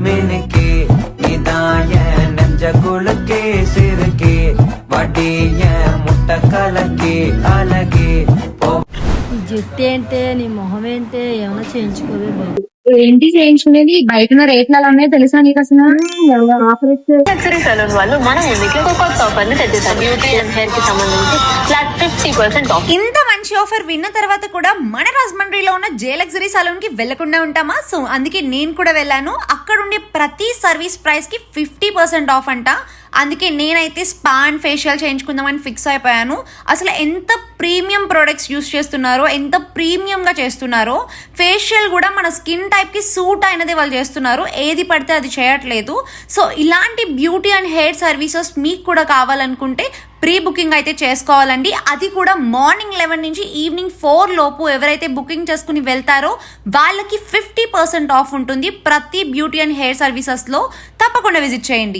மினுக்கே இதாய நெஞ்ச குலுக்கே சிறுக்கே வடிய முட்டை கலக்கே அழகே జుట్టు ఏంటే నీ మొహం ఏంటే ఏమైనా చేయించుకోవే బాబు. ఏంటి చేయించుకునేది? బయట ఉన్న రేట్లు ఎలా ఉన్నాయో తెలుసా నీకు అసలు? లగ్జరీ సలూన్ వాళ్ళు మన ముందుకి ఒక కొత్త ఆఫర్ ని తెచ్చేసారు. బ్యూటీ అండ్ హెయిర్ కి సంబంధించి ఫ్లాట్ 50% ఆఫ్. ఇంత మంచి ఆఫర్ విన్న తర్వాత కూడా మన రాజమండ్రిలో ఉన్న జే లగ్జరీ సలూన్ కి వెళ్లకుండా ఉంటామా? సో అందుకే నేను కూడా వెళ్ళాను. అక్కడ ఉండే ప్రతి సర్వీస్ ప్రైస్ కి 50% ఆఫ్ అంట. అందుకే నేనైతే స్పా అండ్ ఫేషియల్ చేయించుకుందామని ఫిక్స్ అయిపోయాను. అసలు ఎంత ప్రీమియం ప్రొడక్ట్స్ యూస్ చేస్తున్నారో, ఎంత ప్రీమియంగా చేస్తున్నారో. ఫేషియల్ కూడా మన స్కిన్ టైప్కి సూట్ అయినది వాళ్ళు చేస్తున్నారు, ఏది పడితే అది చేయట్లేదు. సో ఇలాంటి బ్యూటీ అండ్ హెయిర్ సర్వీసెస్ మీకు కూడా కావాలనుకుంటే ప్రీ బుకింగ్ అయితే చేసుకోవాలండి. అది కూడా మార్నింగ్ 11 నుంచి ఈవినింగ్ 4 లోపు ఎవరైతే బుకింగ్ చేసుకుని వెళ్తారో వాళ్ళకి 50% ఆఫ్ ఉంటుంది ప్రతి బ్యూటీ అండ్ హెయిర్ సర్వీసెస్లో. తప్పకుండా విజిట్ చేయండి.